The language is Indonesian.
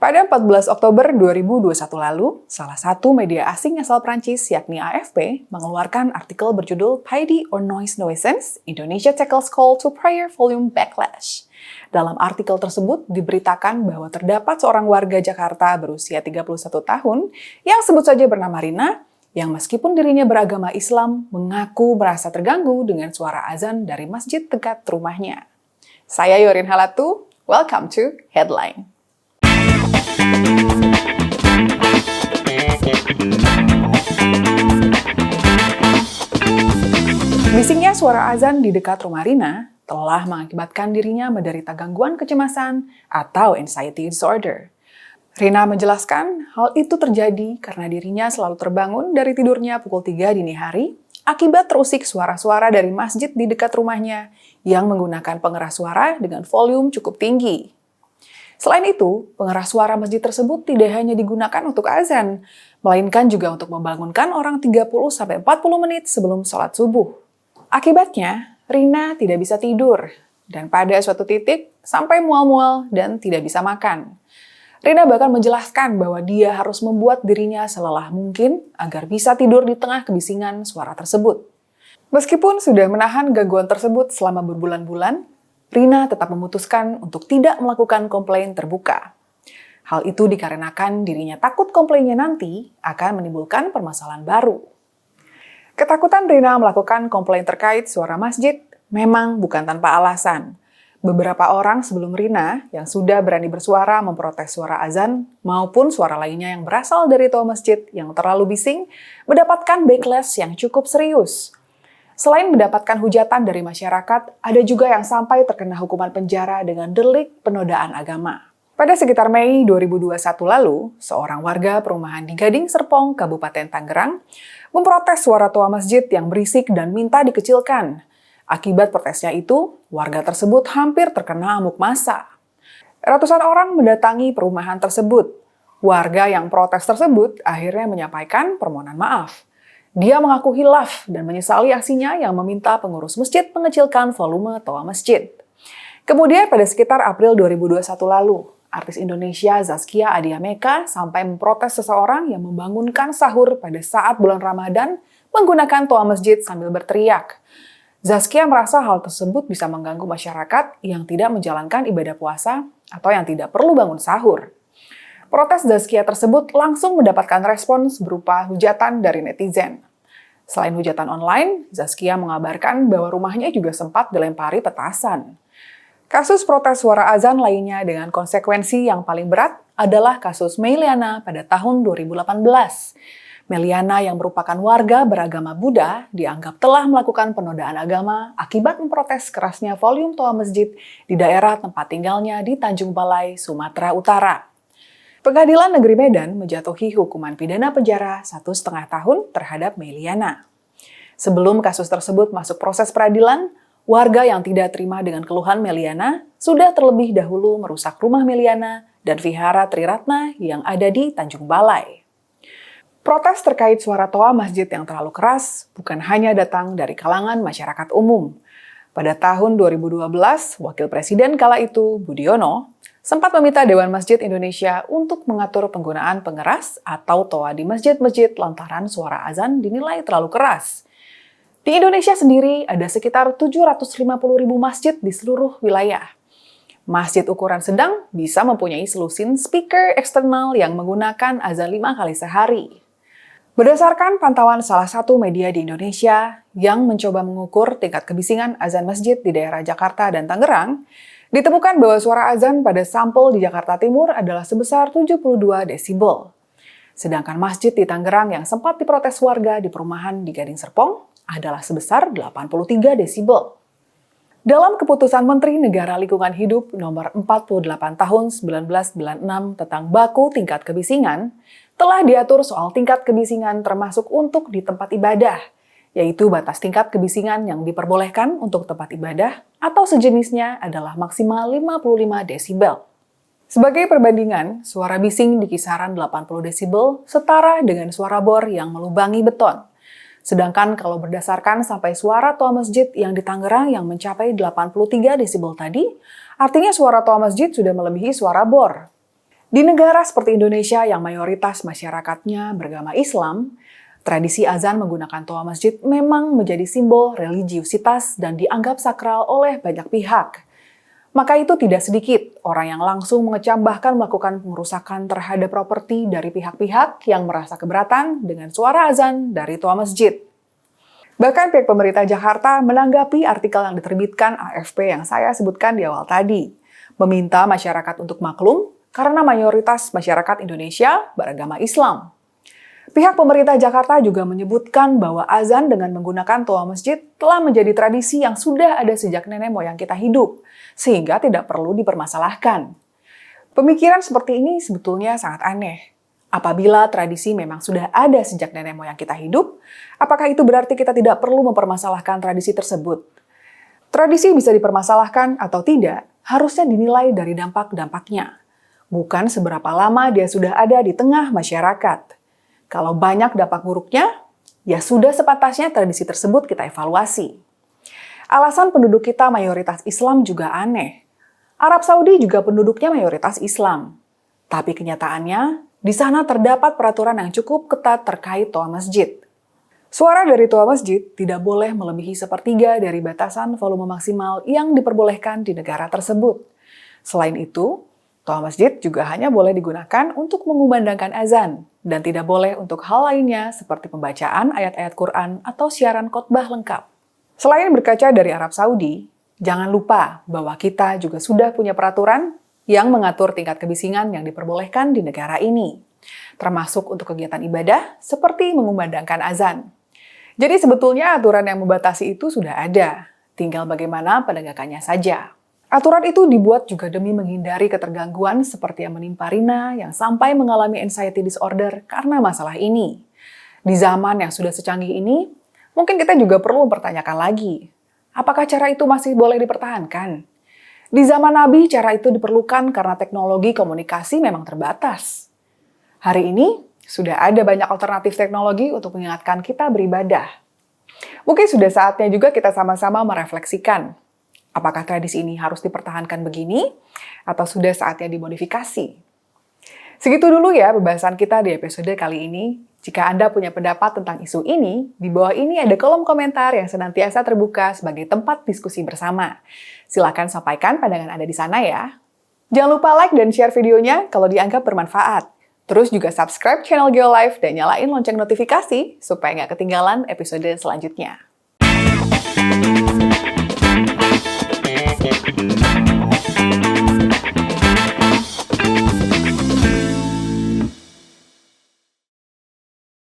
Pada 14 Oktober 2021 lalu, salah satu media asing asal Prancis yakni AFP mengeluarkan artikel berjudul Piety or Noise Nuisance, Indonesia Tackles Call to Prayer Volume Backlash. Dalam artikel tersebut diberitakan bahwa terdapat seorang warga Jakarta berusia 31 tahun yang sebut saja bernama Rina, yang meskipun dirinya beragama Islam, mengaku merasa terganggu dengan suara azan dari masjid dekat rumahnya. Saya Yorin Halatu, welcome to Headline. Bisingnya suara azan di dekat rumah Rina telah mengakibatkan dirinya menderita gangguan kecemasan atau anxiety disorder. Rina menjelaskan hal itu terjadi karena dirinya selalu terbangun dari tidurnya pukul 3 dini hari akibat terusik suara-suara dari masjid di dekat rumahnya yang menggunakan pengeras suara dengan volume cukup tinggi. Selain itu, pengeras suara masjid tersebut tidak hanya digunakan untuk azan, melainkan juga untuk membangunkan orang 30-40 menit sebelum sholat subuh. Akibatnya, Rina tidak bisa tidur, dan pada suatu titik sampai mual-mual dan tidak bisa makan. Rina bahkan menjelaskan bahwa dia harus membuat dirinya selelah mungkin agar bisa tidur di tengah kebisingan suara tersebut. Meskipun sudah menahan gangguan tersebut selama berbulan-bulan, Rina tetap memutuskan untuk tidak melakukan komplain terbuka. Hal itu dikarenakan dirinya takut komplainnya nanti akan menimbulkan permasalahan baru. Ketakutan Rina melakukan komplain terkait suara masjid memang bukan tanpa alasan. Beberapa orang sebelum Rina yang sudah berani bersuara memprotes suara azan maupun suara lainnya yang berasal dari toa masjid yang terlalu bising mendapatkan backlash yang cukup serius. Selain mendapatkan hujatan dari masyarakat, ada juga yang sampai terkena hukuman penjara dengan delik penodaan agama. Pada sekitar Mei 2021 lalu, seorang warga perumahan di Gading Serpong, Kabupaten Tangerang, memprotes suara toa masjid yang berisik dan minta dikecilkan. Akibat protesnya itu, warga tersebut hampir terkena amuk massa. Ratusan orang mendatangi perumahan tersebut. Warga yang protes tersebut akhirnya menyampaikan permohonan maaf. Dia mengaku hilaf dan menyesali aksinya yang meminta pengurus masjid mengecilkan volume toa masjid. Kemudian pada sekitar April 2021 lalu, artis Indonesia Zaskia Adiameka sampai memprotes seseorang yang membangunkan sahur pada saat bulan Ramadan menggunakan toa masjid sambil berteriak. Zaskia merasa hal tersebut bisa mengganggu masyarakat yang tidak menjalankan ibadah puasa atau yang tidak perlu bangun sahur. Protes Zaskia tersebut langsung mendapatkan respons berupa hujatan dari netizen. Selain hujatan online, Zaskia mengabarkan bahwa rumahnya juga sempat dilempari petasan. Kasus protes suara azan lainnya dengan konsekuensi yang paling berat adalah kasus Meliana pada tahun 2018. Meliana yang merupakan warga beragama Buddha dianggap telah melakukan penodaan agama akibat memprotes kerasnya volume toa masjid di daerah tempat tinggalnya di Tanjung Balai, Sumatera Utara. Pengadilan Negeri Medan menjatuhi hukuman pidana penjara 1,5 tahun terhadap Meliana. Sebelum kasus tersebut masuk proses peradilan, warga yang tidak terima dengan keluhan Meliana sudah terlebih dahulu merusak rumah Meliana dan Vihara Triratna yang ada di Tanjung Balai. Protes terkait suara toa masjid yang terlalu keras bukan hanya datang dari kalangan masyarakat umum. Pada tahun 2012, Wakil Presiden kala itu, Budiono, sempat meminta Dewan Masjid Indonesia untuk mengatur penggunaan pengeras atau toa di masjid-masjid lantaran suara azan dinilai terlalu keras. Di Indonesia sendiri ada sekitar 750.000 masjid di seluruh wilayah. Masjid ukuran sedang bisa mempunyai selusin speaker eksternal yang menggunakan azan 5 kali sehari. Berdasarkan pantauan salah satu media di Indonesia yang mencoba mengukur tingkat kebisingan azan masjid di daerah Jakarta dan Tangerang, ditemukan bahwa suara azan pada sampel di Jakarta Timur adalah sebesar 72 desibel. Sedangkan masjid di Tangerang yang sempat diprotes warga di perumahan di Gading Serpong adalah sebesar 83 desibel. Dalam keputusan Menteri Negara Lingkungan Hidup nomor 48 tahun 1996 tentang baku tingkat kebisingan, telah diatur soal tingkat kebisingan termasuk untuk di tempat ibadah, yaitu batas tingkat kebisingan yang diperbolehkan untuk tempat ibadah atau sejenisnya adalah maksimal 55 desibel. Sebagai perbandingan, suara bising di kisaran 80 desibel setara dengan suara bor yang melubangi beton. Sedangkan kalau berdasarkan sampai suara toa masjid yang di Tangerang yang mencapai 83 desibel tadi, artinya suara toa masjid sudah melebihi suara bor. Di negara seperti Indonesia yang mayoritas masyarakatnya beragama Islam, tradisi azan menggunakan toa masjid memang menjadi simbol religiusitas dan dianggap sakral oleh banyak pihak. Maka itu tidak sedikit orang yang langsung mengecam bahkan melakukan pengerusakan terhadap properti dari pihak-pihak yang merasa keberatan dengan suara azan dari toa masjid. Bahkan pihak pemerintah Jakarta menanggapi artikel yang diterbitkan AFP yang saya sebutkan di awal tadi, meminta masyarakat untuk maklum karena mayoritas masyarakat Indonesia beragama Islam. Pihak pemerintah Jakarta juga menyebutkan bahwa azan dengan menggunakan toa masjid telah menjadi tradisi yang sudah ada sejak nenek moyang kita hidup, sehingga tidak perlu dipermasalahkan. Pemikiran seperti ini sebetulnya sangat aneh. Apabila tradisi memang sudah ada sejak nenek moyang kita hidup, apakah itu berarti kita tidak perlu mempermasalahkan tradisi tersebut? Tradisi bisa dipermasalahkan atau tidak, harusnya dinilai dari dampak-dampaknya. Bukan seberapa lama dia sudah ada di tengah masyarakat. Kalau banyak dampak buruknya, ya sudah sepantasnya tradisi tersebut kita evaluasi. Alasan penduduk kita mayoritas Islam juga aneh. Arab Saudi juga penduduknya mayoritas Islam. Tapi kenyataannya, di sana terdapat peraturan yang cukup ketat terkait toa masjid. Suara dari toa masjid tidak boleh melebihi sepertiga dari batasan volume maksimal yang diperbolehkan di negara tersebut. Selain itu, toa masjid juga hanya boleh digunakan untuk mengumandangkan azan, dan tidak boleh untuk hal lainnya seperti pembacaan ayat-ayat Quran atau siaran khotbah lengkap. Selain berkaca dari Arab Saudi, jangan lupa bahwa kita juga sudah punya peraturan yang mengatur tingkat kebisingan yang diperbolehkan di negara ini, termasuk untuk kegiatan ibadah seperti mengumandangkan azan. Jadi sebetulnya aturan yang membatasi itu sudah ada, tinggal bagaimana penegakannya saja. Aturan itu dibuat juga demi menghindari ketergangguan seperti yang menimpa Rina yang sampai mengalami anxiety disorder karena masalah ini. Di zaman yang sudah secanggih ini, mungkin kita juga perlu mempertanyakan lagi, apakah cara itu masih boleh dipertahankan? Di zaman Nabi, cara itu diperlukan karena teknologi komunikasi memang terbatas. Hari ini, sudah ada banyak alternatif teknologi untuk mengingatkan kita beribadah. Mungkin sudah saatnya juga kita sama-sama merefleksikan, apakah tradisi ini harus dipertahankan begini, atau sudah saatnya dimodifikasi? Segitu dulu ya pembahasan kita di episode kali ini. Jika Anda punya pendapat tentang isu ini, di bawah ini ada kolom komentar yang senantiasa terbuka sebagai tempat diskusi bersama. Silakan sampaikan pandangan Anda di sana ya. Jangan lupa like dan share videonya kalau dianggap bermanfaat. Terus juga subscribe channel GeoLife dan nyalain lonceng notifikasi supaya nggak ketinggalan episode selanjutnya.